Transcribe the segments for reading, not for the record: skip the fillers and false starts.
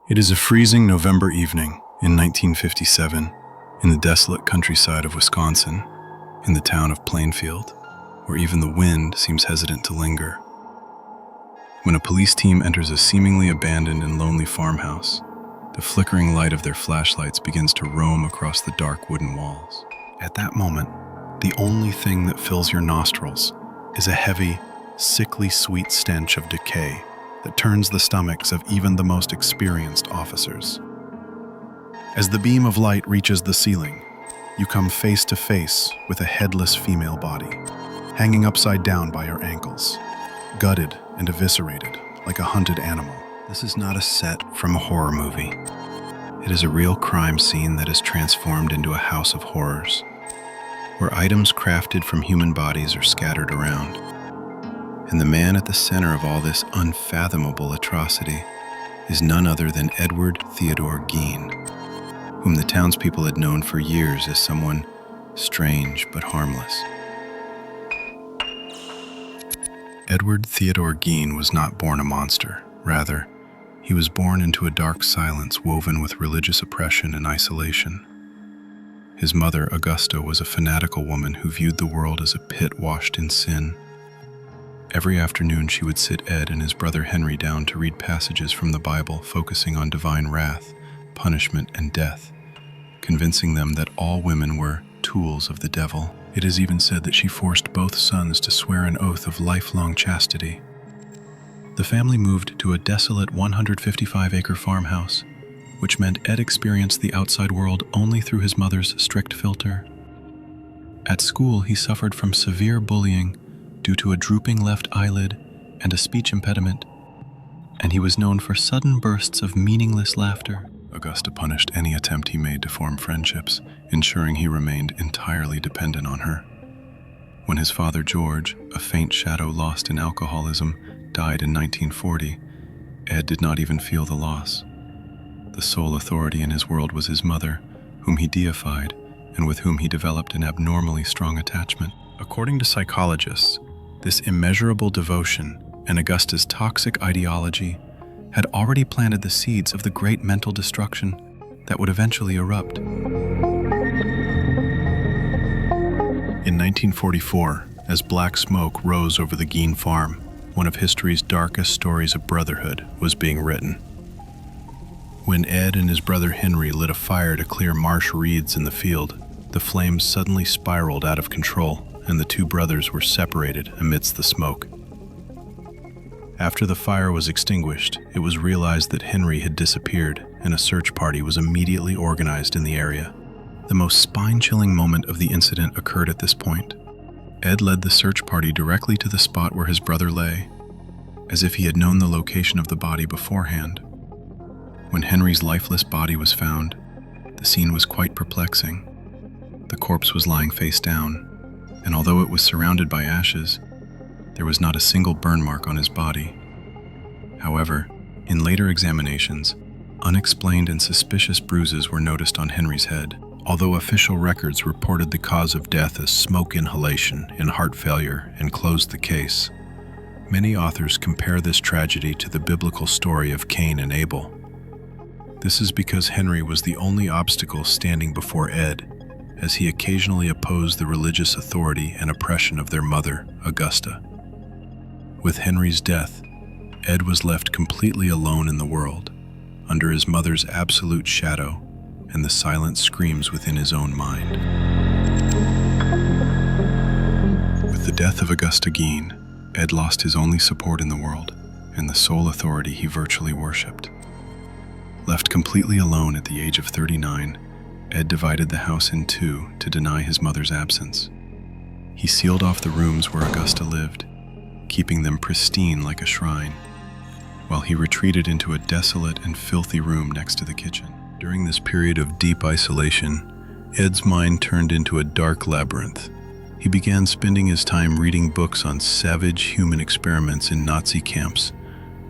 It is a freezing November evening in 1957 in the desolate countryside of Wisconsin, in the town of Plainfield, where even the wind seems hesitant to linger. When a police team enters a seemingly abandoned and lonely farmhouse, the flickering light of their flashlights begins to roam across the dark wooden walls. At that moment, the only thing that fills your nostrils is a heavy, sickly sweet stench of decay that turns the stomachs of even the most experienced officers. As the beam of light reaches the ceiling, you come face to face with a headless female body, hanging upside down by her ankles, gutted and eviscerated like a hunted animal. This is not a set from a horror movie. It is a real crime scene that is transformed into a house of horrors, where items crafted from human bodies are scattered around. And the man at the center of all this unfathomable atrocity is none other than Edward Theodore Gein, whom the townspeople had known for years as someone strange but harmless. Edward Theodore Gein was not born a monster. Rather, he was born into a dark silence woven with religious oppression and isolation. His mother, Augusta, was a fanatical woman who viewed the world as a pit washed in sin. Every afternoon she would sit Ed and his brother Henry down to read passages from the Bible focusing on divine wrath, punishment, and death, convincing them that all women were tools of the devil. It is even said that she forced both sons to swear an oath of lifelong chastity. The family moved to a desolate 155-acre farmhouse, which meant Ed experienced the outside world only through his mother's strict filter. At school, he suffered from severe bullying due to a drooping left eyelid and a speech impediment, and he was known for sudden bursts of meaningless laughter. Augusta punished any attempt he made to form friendships, ensuring he remained entirely dependent on her. When his father George, a faint shadow lost in alcoholism, died in 1940, Ed did not even feel the loss. The sole authority in his world was his mother, whom he deified and with whom he developed an abnormally strong attachment. According to psychologists, this immeasurable devotion and Augusta's toxic ideology had already planted the seeds of the great mental destruction that would eventually erupt. In 1944, as black smoke rose over the Gein farm, one of history's darkest stories of brotherhood was being written. When Ed and his brother Henry lit a fire to clear marsh reeds in the field, the flames suddenly spiraled out of control, and the two brothers were separated amidst the smoke. After the fire was extinguished, it was realized that Henry had disappeared, and a search party was immediately organized in the area. The most spine-chilling moment of the incident occurred at this point. Ed led the search party directly to the spot where his brother lay, as if he had known the location of the body beforehand. When Henry's lifeless body was found, the scene was quite perplexing. The corpse was lying face down, and although it was surrounded by ashes, there was not a single burn mark on his body. However, in later examinations, unexplained and suspicious bruises were noticed on Henry's head. Although official records reported the cause of death as smoke inhalation and heart failure and closed the case, many authors compare this tragedy to the biblical story of Cain and Abel. This is because Henry was the only obstacle standing before Ed, as he occasionally opposed the religious authority and oppression of their mother, Augusta. With Henry's death, Ed was left completely alone in the world, under his mother's absolute shadow and the silent screams within his own mind. With the death of Augusta Gein, Ed lost his only support in the world and the sole authority he virtually worshipped. Left completely alone at the age of 39, Ed divided the house in two to deny his mother's absence. He sealed off the rooms where Augusta lived, keeping them pristine like a shrine, while he retreated into a desolate and filthy room next to the kitchen. During this period of deep isolation, Ed's mind turned into a dark labyrinth. He began spending his time reading books on savage human experiments in Nazi camps,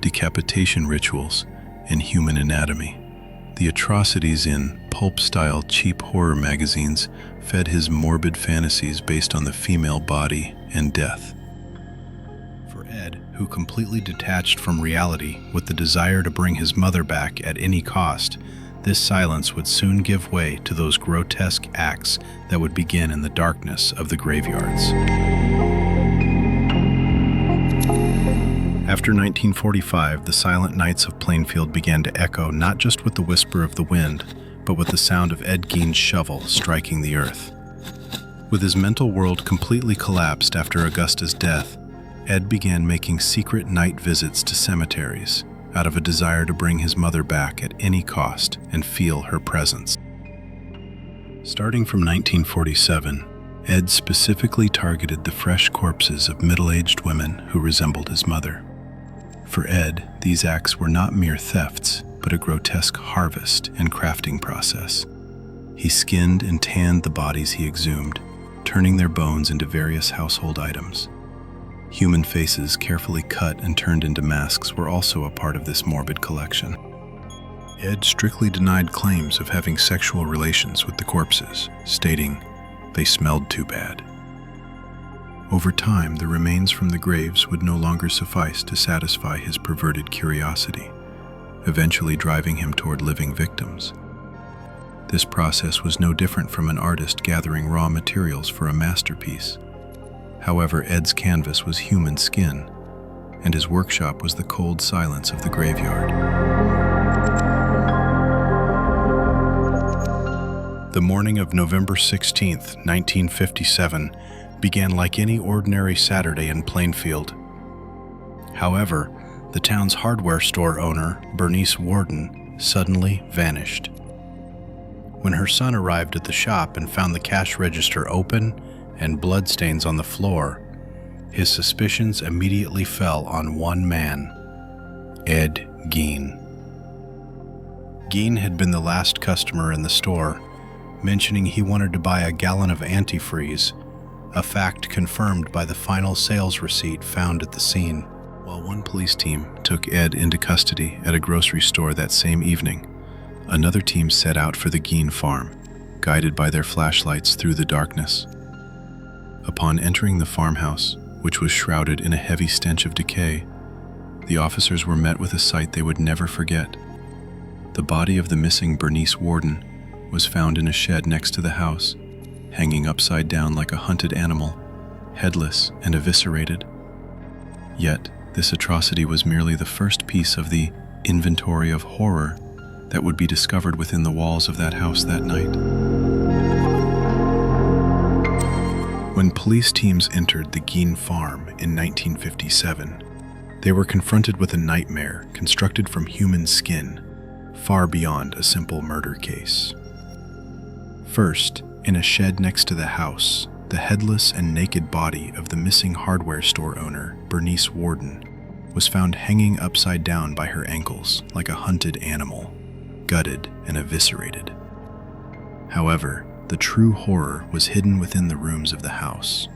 decapitation rituals, and human anatomy. The atrocities in pulp-style cheap horror magazines fed his morbid fantasies based on the female body and death. For Ed, who completely detached from reality with the desire to bring his mother back at any cost, this silence would soon give way to those grotesque acts that would begin in the darkness of the graveyards. After 1945, the silent nights of Plainfield began to echo not just with the whisper of the wind, but with the sound of Ed Gein's shovel striking the earth. With his mental world completely collapsed after Augusta's death, Ed began making secret night visits to cemeteries out of a desire to bring his mother back at any cost and feel her presence. Starting from 1947, Ed specifically targeted the fresh corpses of middle-aged women who resembled his mother. For Ed, these acts were not mere thefts, but a grotesque harvest and crafting process. He skinned and tanned the bodies he exhumed, turning their bones into various household items. Human faces carefully cut and turned into masks were also a part of this morbid collection. Ed strictly denied claims of having sexual relations with the corpses, stating, "They smelled too bad." Over time, the remains from the graves would no longer suffice to satisfy his perverted curiosity, eventually driving him toward living victims. This process was no different from an artist gathering raw materials for a masterpiece. However, Ed's canvas was human skin, and his workshop was the cold silence of the graveyard. The morning of November 16th, 1957, began like any ordinary Saturday in Plainfield. However, the town's hardware store owner, Bernice Warden, suddenly vanished. When her son arrived at the shop and found the cash register open and bloodstains on the floor, his suspicions immediately fell on one man, Ed Gein. Gein had been the last customer in the store, mentioning he wanted to buy a gallon of antifreeze, a fact confirmed by the final sales receipt found at the scene. While one police team took Ed into custody at a grocery store that same evening, another team set out for the Gein farm, guided by their flashlights through the darkness. Upon entering the farmhouse, which was shrouded in a heavy stench of decay, the officers were met with a sight they would never forget. The body of the missing Bernice Warden was found in a shed next to the house, hanging upside down like a hunted animal, headless and eviscerated. Yet, this atrocity was merely the first piece of the inventory of horror that would be discovered within the walls of that house that night. When police teams entered the Gein farm in 1957, they were confronted with a nightmare constructed from human skin, far beyond a simple murder case. First, in a shed next to the house, the headless and naked body of the missing hardware store owner, Bernice Warden, was found hanging upside down by her ankles like a hunted animal, gutted and eviscerated. However, the true horror was hidden within the rooms of the house.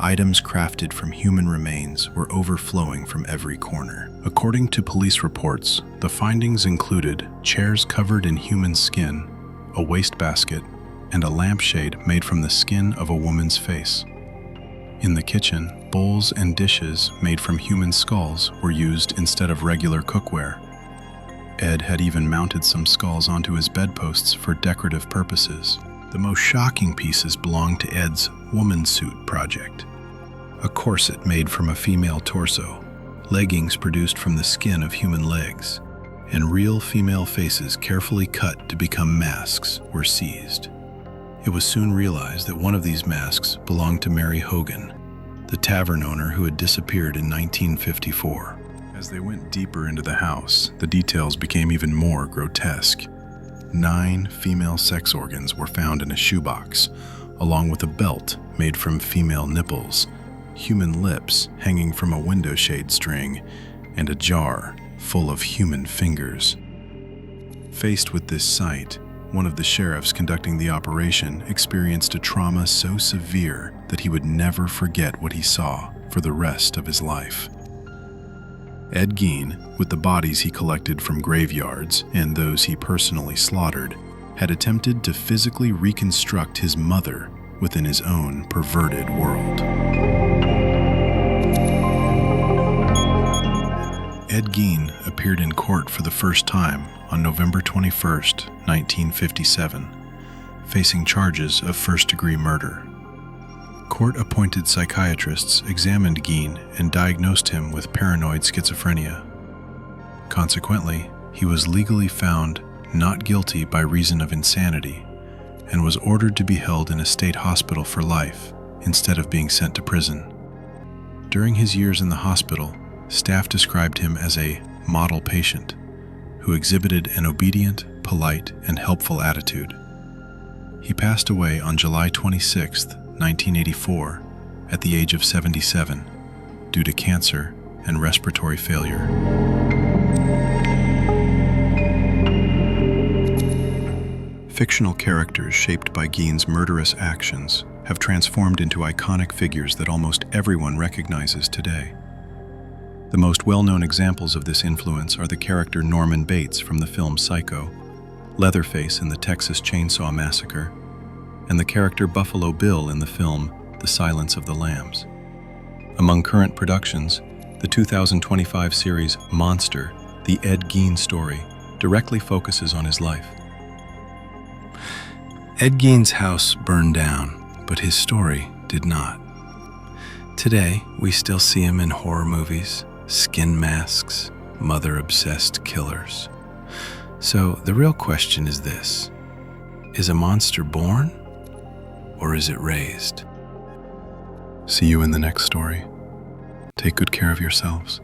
Items crafted from human remains were overflowing from every corner. According to police reports, the findings included chairs covered in human skin, a wastebasket, and a lampshade made from the skin of a woman's face. In the kitchen, bowls and dishes made from human skulls were used instead of regular cookware. Ed had even mounted some skulls onto his bedposts for decorative purposes. The most shocking pieces belonged to Ed's woman suit project. A corset made from a female torso, leggings produced from the skin of human legs, and real female faces carefully cut to become masks were seized. It was soon realized that one of these masks belonged to Mary Hogan, the tavern owner who had disappeared in 1954. As they went deeper into the house, the details became even more grotesque. 9 female sex organs were found in a shoebox, along with a belt made from female nipples, human lips hanging from a window shade string, and a jar full of human fingers. Faced with this sight, one of the sheriffs conducting the operation experienced a trauma so severe that he would never forget what he saw for the rest of his life. Ed Gein, with the bodies he collected from graveyards and those he personally slaughtered, had attempted to physically reconstruct his mother within his own perverted world. Ed Gein appeared in court for the first time on November 21, 1957, facing charges of first-degree murder. Court-appointed psychiatrists examined Gein and diagnosed him with paranoid schizophrenia. Consequently, he was legally found not guilty by reason of insanity and was ordered to be held in a state hospital for life instead of being sent to prison. During his years in the hospital, staff described him as a model patient who exhibited an obedient, polite, and helpful attitude. He passed away on July 26, 1984, at the age of 77, due to cancer and respiratory failure. Fictional characters shaped by Gein's murderous actions have transformed into iconic figures that almost everyone recognizes today. The most well-known examples of this influence are the character Norman Bates from the film Psycho, Leatherface in the Texas Chainsaw Massacre, and the character Buffalo Bill in the film The Silence of the Lambs. Among current productions, the 2025 series Monster, the Ed Gein story, directly focuses on his life. Ed Gein's house burned down, but his story did not. Today, we still see him in horror movies, skin masks, mother-obsessed killers. So the real question is this: is a monster born, or is it raised? See you in the next story. Take good care of yourselves.